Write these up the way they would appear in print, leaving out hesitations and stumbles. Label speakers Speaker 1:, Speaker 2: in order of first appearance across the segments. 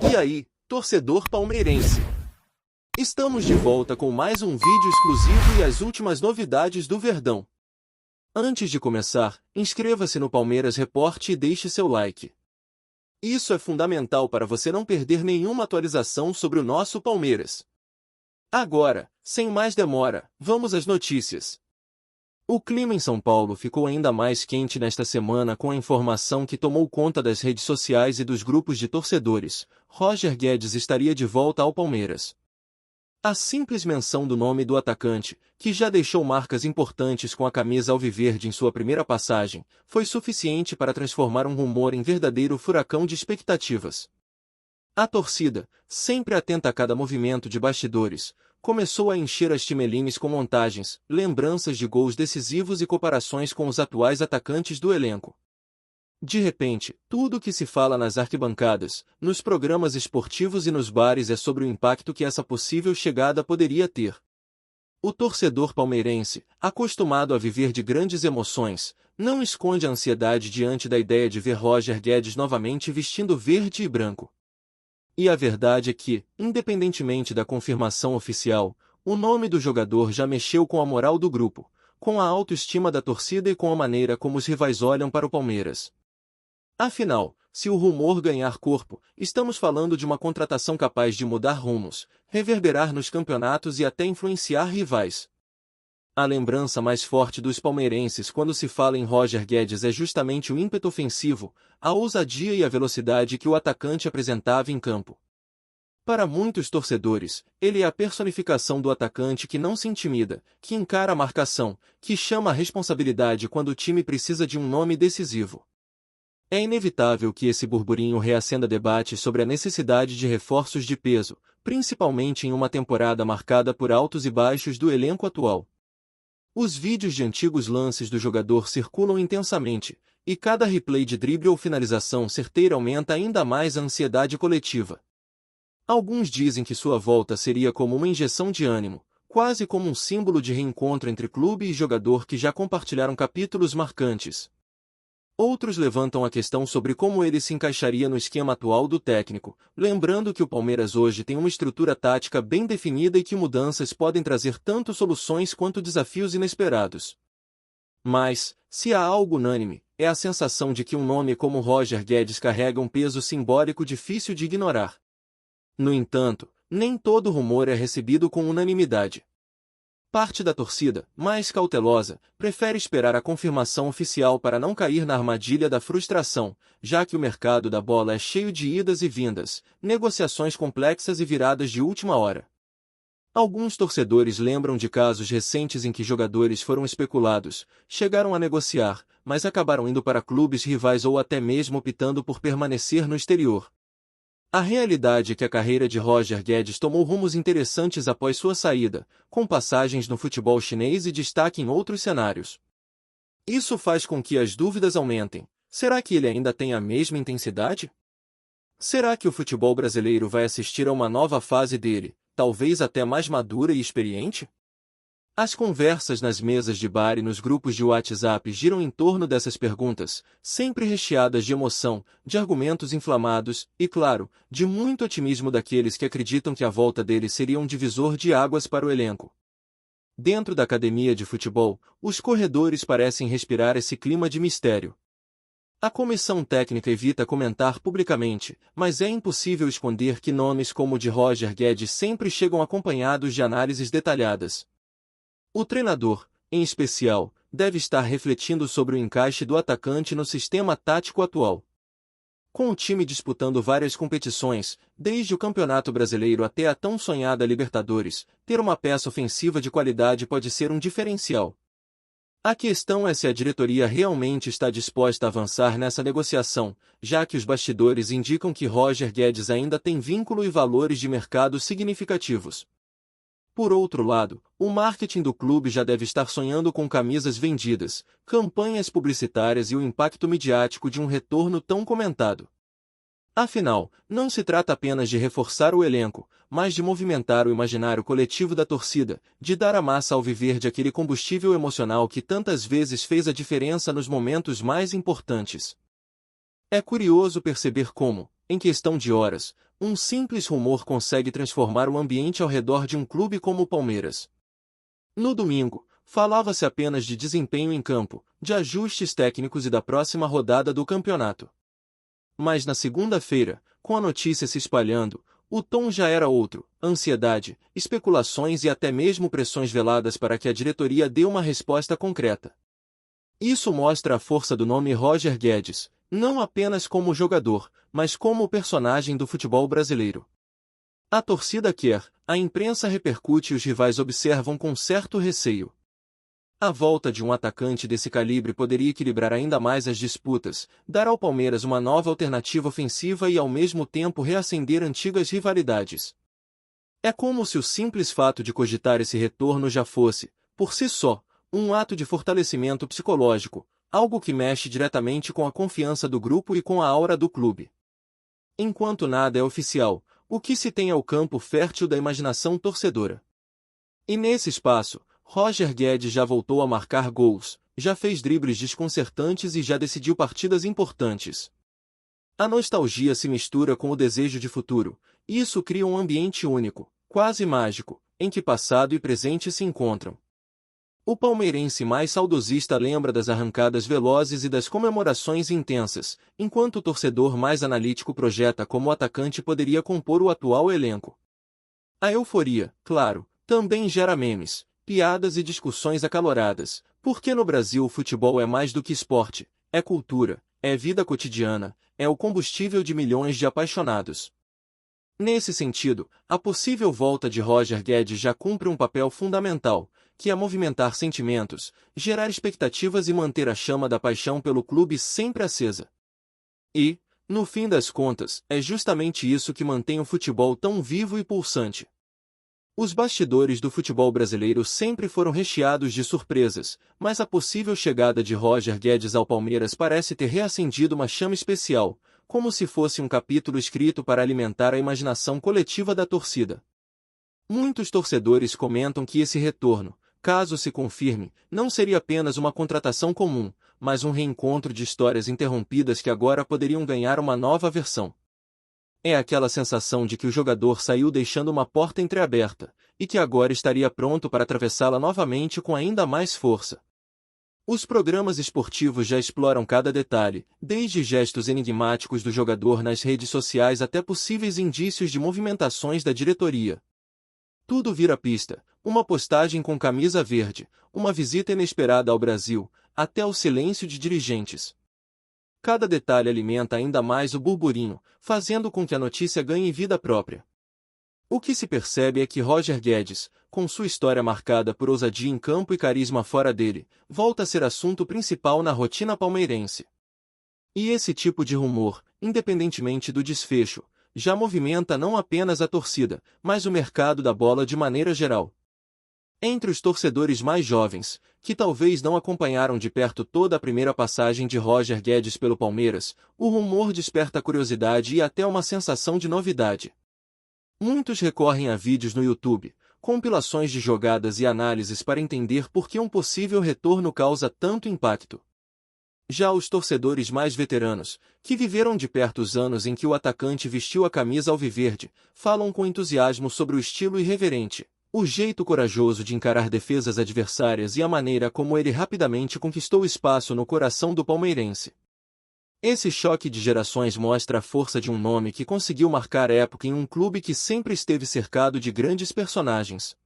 Speaker 1: E aí, torcedor palmeirense? Estamos de volta com mais um vídeo exclusivo e as últimas novidades do Verdão. Antes de começar, inscreva-se no Palmeiras Report e deixe seu like. Isso é fundamental para você não perder nenhuma atualização sobre o nosso Palmeiras. Agora, sem mais demora, vamos às notícias. O clima em São Paulo ficou ainda mais quente nesta semana com a informação que tomou conta das redes sociais e dos grupos de torcedores. Roger Guedes estaria de volta ao Palmeiras. A simples menção do nome do atacante, que já deixou marcas importantes com a camisa alviverde em sua primeira passagem, foi suficiente para transformar um rumor em verdadeiro furacão de expectativas. A torcida, sempre atenta a cada movimento de bastidores, começou a encher as timelines com montagens, lembranças de gols decisivos e comparações com os atuais atacantes do elenco. De repente, tudo o que se fala nas arquibancadas, nos programas esportivos e nos bares é sobre o impacto que essa possível chegada poderia ter. O torcedor palmeirense, acostumado a viver de grandes emoções, não esconde a ansiedade diante da ideia de ver Roger Guedes novamente vestindo verde e branco. E a verdade é que, independentemente da confirmação oficial, o nome do jogador já mexeu com a moral do grupo, com a autoestima da torcida e com a maneira como os rivais olham para o Palmeiras. Afinal, se o rumor ganhar corpo, estamos falando de uma contratação capaz de mudar rumos, reverberar nos campeonatos e até influenciar rivais. A lembrança mais forte dos palmeirenses quando se fala em Roger Guedes é justamente o ímpeto ofensivo, a ousadia e a velocidade que o atacante apresentava em campo. Para muitos torcedores, ele é a personificação do atacante que não se intimida, que encara a marcação, que chama a responsabilidade quando o time precisa de um nome decisivo. É inevitável que esse burburinho reacenda debates sobre a necessidade de reforços de peso, principalmente em uma temporada marcada por altos e baixos do elenco atual. Os vídeos de antigos lances do jogador circulam intensamente, e cada replay de drible ou finalização certeira aumenta ainda mais a ansiedade coletiva. Alguns dizem que sua volta seria como uma injeção de ânimo, quase como um símbolo de reencontro entre clube e jogador que já compartilharam capítulos marcantes. Outros levantam a questão sobre como ele se encaixaria no esquema atual do técnico, lembrando que o Palmeiras hoje tem uma estrutura tática bem definida e que mudanças podem trazer tanto soluções quanto desafios inesperados. Mas, se há algo unânime, é a sensação de que um nome como Roger Guedes carrega um peso simbólico difícil de ignorar. No entanto, nem todo rumor é recebido com unanimidade. Parte da torcida, mais cautelosa, prefere esperar a confirmação oficial para não cair na armadilha da frustração, já que o mercado da bola é cheio de idas e vindas, negociações complexas e viradas de última hora. Alguns torcedores lembram de casos recentes em que jogadores foram especulados, chegaram a negociar, mas acabaram indo para clubes rivais ou até mesmo optando por permanecer no exterior. A realidade é que a carreira de Roger Guedes tomou rumos interessantes após sua saída, com passagens no futebol chinês e destaque em outros cenários. Isso faz com que as dúvidas aumentem. Será que ele ainda tem a mesma intensidade? Será que o futebol brasileiro vai assistir a uma nova fase dele, talvez até mais madura e experiente? As conversas nas mesas de bar e nos grupos de WhatsApp giram em torno dessas perguntas, sempre recheadas de emoção, de argumentos inflamados e, claro, de muito otimismo daqueles que acreditam que a volta dele seria um divisor de águas para o elenco. Dentro da academia de futebol, os corredores parecem respirar esse clima de mistério. A comissão técnica evita comentar publicamente, mas é impossível esconder que nomes como o de Roger Guedes sempre chegam acompanhados de análises detalhadas. O treinador, em especial, deve estar refletindo sobre o encaixe do atacante no sistema tático atual. Com o time disputando várias competições, desde o Campeonato Brasileiro até a tão sonhada Libertadores, ter uma peça ofensiva de qualidade pode ser um diferencial. A questão é se a diretoria realmente está disposta a avançar nessa negociação, já que os bastidores indicam que Roger Guedes ainda tem vínculo e valores de mercado significativos. Por outro lado, o marketing do clube já deve estar sonhando com camisas vendidas, campanhas publicitárias e o impacto midiático de um retorno tão comentado. Afinal, não se trata apenas de reforçar o elenco, mas de movimentar o imaginário coletivo da torcida, de dar à massa alviverde aquele combustível emocional que tantas vezes fez a diferença nos momentos mais importantes. É curioso perceber como, em questão de horas, um simples rumor consegue transformar o ambiente ao redor de um clube como o Palmeiras. No domingo, falava-se apenas de desempenho em campo, de ajustes técnicos e da próxima rodada do campeonato. Mas na segunda-feira, com a notícia se espalhando, o tom já era outro: ansiedade, especulações e até mesmo pressões veladas para que a diretoria dê uma resposta concreta. Isso mostra a força do nome Roger Guedes, não apenas como jogador, mas como personagem do futebol brasileiro. A torcida quer, a imprensa repercute e os rivais observam com certo receio. A volta de um atacante desse calibre poderia equilibrar ainda mais as disputas, dar ao Palmeiras uma nova alternativa ofensiva e ao mesmo tempo reacender antigas rivalidades. É como se o simples fato de cogitar esse retorno já fosse, por si só, um ato de fortalecimento psicológico, algo que mexe diretamente com a confiança do grupo e com a aura do clube. Enquanto nada é oficial, o que se tem é o campo fértil da imaginação torcedora. E nesse espaço, Roger Guedes já voltou a marcar gols, já fez dribles desconcertantes e já decidiu partidas importantes. A nostalgia se mistura com o desejo de futuro, e isso cria um ambiente único, quase mágico, em que passado e presente se encontram. O palmeirense mais saudosista lembra das arrancadas velozes e das comemorações intensas, enquanto o torcedor mais analítico projeta como o atacante poderia compor o atual elenco. A euforia, claro, também gera memes, piadas e discussões acaloradas, porque no Brasil o futebol é mais do que esporte, é cultura, é vida cotidiana, é o combustível de milhões de apaixonados. Nesse sentido, a possível volta de Roger Guedes já cumpre um papel fundamental, que é movimentar sentimentos, gerar expectativas e manter a chama da paixão pelo clube sempre acesa. E, no fim das contas, é justamente isso que mantém o futebol tão vivo e pulsante. Os bastidores do futebol brasileiro sempre foram recheados de surpresas, mas a possível chegada de Roger Guedes ao Palmeiras parece ter reacendido uma chama especial, como se fosse um capítulo escrito para alimentar a imaginação coletiva da torcida. Muitos torcedores comentam que esse retorno, caso se confirme, não seria apenas uma contratação comum, mas um reencontro de histórias interrompidas que agora poderiam ganhar uma nova versão. É aquela sensação de que o jogador saiu deixando uma porta entreaberta, e que agora estaria pronto para atravessá-la novamente com ainda mais força. Os programas esportivos já exploram cada detalhe, desde gestos enigmáticos do jogador nas redes sociais até possíveis indícios de movimentações da diretoria. Tudo vira pista, uma postagem com camisa verde, uma visita inesperada ao Brasil, até o silêncio de dirigentes. Cada detalhe alimenta ainda mais o burburinho, fazendo com que a notícia ganhe vida própria. O que se percebe é que Roger Guedes, com sua história marcada por ousadia em campo e carisma fora dele, volta a ser assunto principal na rotina palmeirense. E esse tipo de rumor, independentemente do desfecho, já movimenta não apenas a torcida, mas o mercado da bola de maneira geral. Entre os torcedores mais jovens, que talvez não acompanharam de perto toda a primeira passagem de Roger Guedes pelo Palmeiras, o rumor desperta curiosidade e até uma sensação de novidade. Muitos recorrem a vídeos no YouTube, compilações de jogadas e análises para entender por que um possível retorno causa tanto impacto. Já os torcedores mais veteranos, que viveram de perto os anos em que o atacante vestiu a camisa alviverde, falam com entusiasmo sobre o estilo irreverente, o jeito corajoso de encarar defesas adversárias e a maneira como ele rapidamente conquistou espaço no coração do palmeirense. Esse choque de gerações mostra a força de um nome que conseguiu marcar época em um clube que sempre esteve cercado de grandes personagens.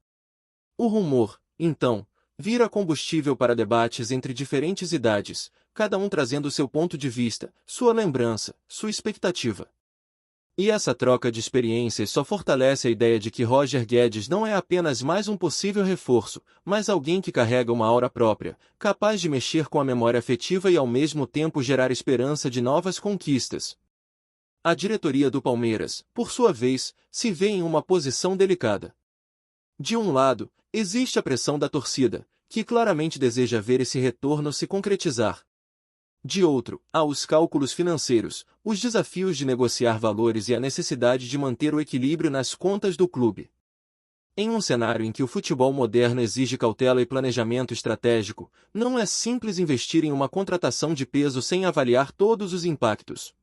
Speaker 1: O rumor, então, vira combustível para debates entre diferentes idades, cada um trazendo seu ponto de vista, sua lembrança, sua expectativa. E essa troca de experiências só fortalece a ideia de que Roger Guedes não é apenas mais um possível reforço, mas alguém que carrega uma aura própria, capaz de mexer com a memória afetiva e ao mesmo tempo gerar esperança de novas conquistas. A diretoria do Palmeiras, por sua vez, se vê em uma posição delicada. De um lado, existe a pressão da torcida, que claramente deseja ver esse retorno se concretizar. De outro, há os cálculos financeiros, os desafios de negociar valores e a necessidade de manter o equilíbrio nas contas do clube. Em um cenário em que o futebol moderno exige cautela e planejamento estratégico, não é simples investir em uma contratação de peso sem avaliar todos os impactos.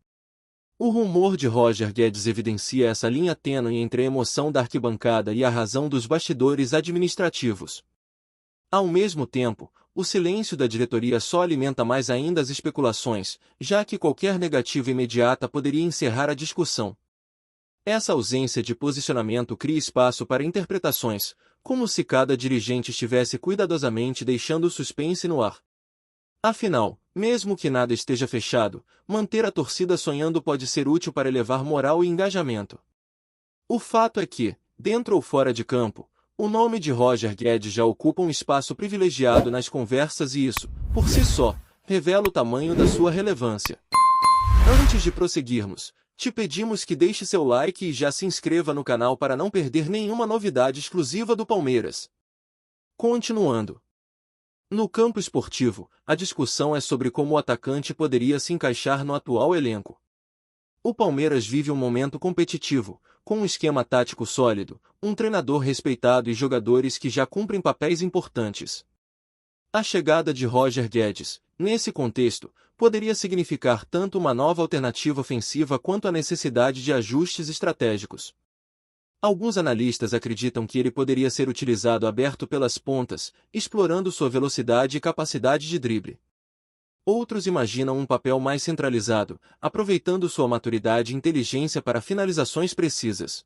Speaker 1: O rumor de Roger Guedes evidencia essa linha tênue entre a emoção da arquibancada e a razão dos bastidores administrativos. Ao mesmo tempo, o silêncio da diretoria só alimenta mais ainda as especulações, já que qualquer negativa imediata poderia encerrar a discussão. Essa ausência de posicionamento cria espaço para interpretações, como se cada dirigente estivesse cuidadosamente deixando o suspense no ar. Afinal, mesmo que nada esteja fechado, manter a torcida sonhando pode ser útil para elevar moral e engajamento. O fato é que, dentro ou fora de campo, o nome de Roger Guedes já ocupa um espaço privilegiado nas conversas e isso, por si só, revela o tamanho da sua relevância. Antes de prosseguirmos, te pedimos que deixe seu like e já se inscreva no canal para não perder nenhuma novidade exclusiva do Palmeiras. Continuando. No campo esportivo, a discussão é sobre como o atacante poderia se encaixar no atual elenco. O Palmeiras vive um momento competitivo, com um esquema tático sólido, um treinador respeitado e jogadores que já cumprem papéis importantes. A chegada de Roger Guedes, nesse contexto, poderia significar tanto uma nova alternativa ofensiva quanto a necessidade de ajustes estratégicos. Alguns analistas acreditam que ele poderia ser utilizado aberto pelas pontas, explorando sua velocidade e capacidade de drible. Outros imaginam um papel mais centralizado, aproveitando sua maturidade e inteligência para finalizações precisas.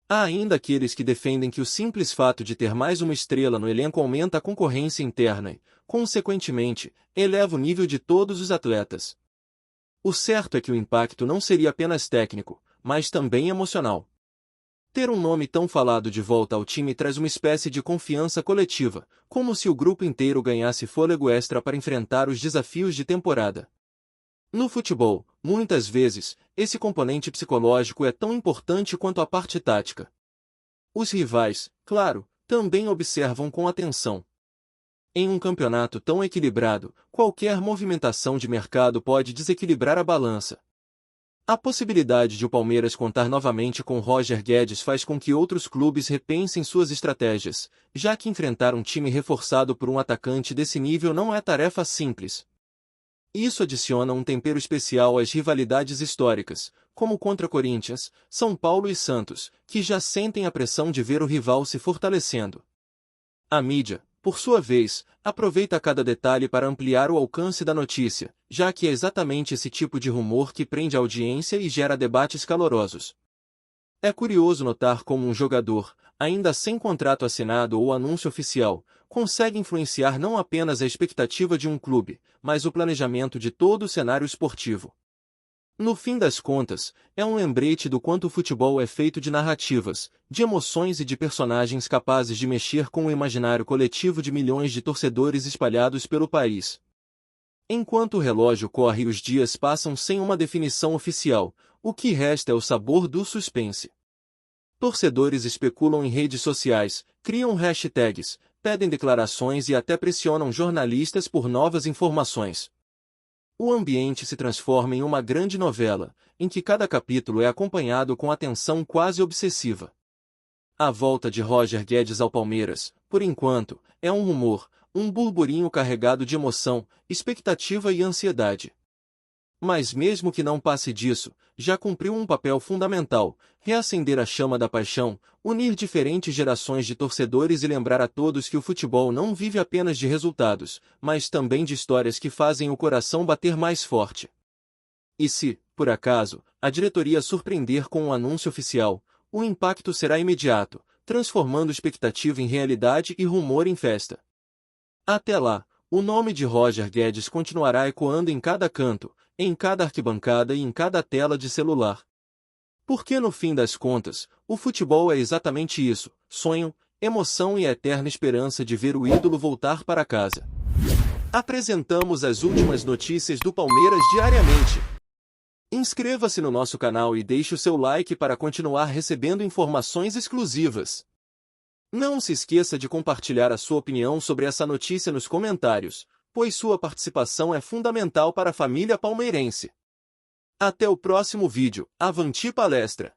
Speaker 1: Há ainda aqueles que defendem que o simples fato de ter mais uma estrela no elenco aumenta a concorrência interna e, consequentemente, eleva o nível de todos os atletas. O certo é que o impacto não seria apenas técnico, mas também emocional. Ter um nome tão falado de volta ao time traz uma espécie de confiança coletiva, como se o grupo inteiro ganhasse fôlego extra para enfrentar os desafios de temporada. No futebol, muitas vezes, esse componente psicológico é tão importante quanto a parte tática. Os rivais, claro, também observam com atenção. Em um campeonato tão equilibrado, qualquer movimentação de mercado pode desequilibrar a balança. A possibilidade de o Palmeiras contar novamente com Roger Guedes faz com que outros clubes repensem suas estratégias, já que enfrentar um time reforçado por um atacante desse nível não é tarefa simples. Isso adiciona um tempero especial às rivalidades históricas, como contra Corinthians, São Paulo e Santos, que já sentem a pressão de ver o rival se fortalecendo. A mídia, por sua vez, aproveita cada detalhe para ampliar o alcance da notícia, já que é exatamente esse tipo de rumor que prende a audiência e gera debates calorosos. É curioso notar como um jogador, ainda sem contrato assinado ou anúncio oficial, consegue influenciar não apenas a expectativa de um clube, mas o planejamento de todo o cenário esportivo. No fim das contas, é um lembrete do quanto o futebol é feito de narrativas, de emoções e de personagens capazes de mexer com o imaginário coletivo de milhões de torcedores espalhados pelo país. Enquanto o relógio corre e os dias passam sem uma definição oficial, o que resta é o sabor do suspense. Torcedores especulam em redes sociais, criam hashtags, pedem declarações e até pressionam jornalistas por novas informações. O ambiente se transforma em uma grande novela, em que cada capítulo é acompanhado com atenção quase obsessiva. A volta de Roger Guedes ao Palmeiras, por enquanto, é um rumor, um burburinho carregado de emoção, expectativa e ansiedade. Mas mesmo que não passe disso, já cumpriu um papel fundamental, reacender a chama da paixão, unir diferentes gerações de torcedores e lembrar a todos que o futebol não vive apenas de resultados, mas também de histórias que fazem o coração bater mais forte. E se, por acaso, a diretoria surpreender com um anúncio oficial, o impacto será imediato, transformando expectativa em realidade e rumor em festa. Até lá, o nome de Roger Guedes continuará ecoando em cada canto, em cada arquibancada e em cada tela de celular. Porque no fim das contas, o futebol é exatamente isso, sonho, emoção e a eterna esperança de ver o ídolo voltar para casa. Apresentamos as últimas notícias do Palmeiras diariamente. Inscreva-se no nosso canal e deixe o seu like para continuar recebendo informações exclusivas. Não se esqueça de compartilhar a sua opinião sobre essa notícia nos comentários, pois sua participação é fundamental para a família palmeirense. Até o próximo vídeo, avante palestra!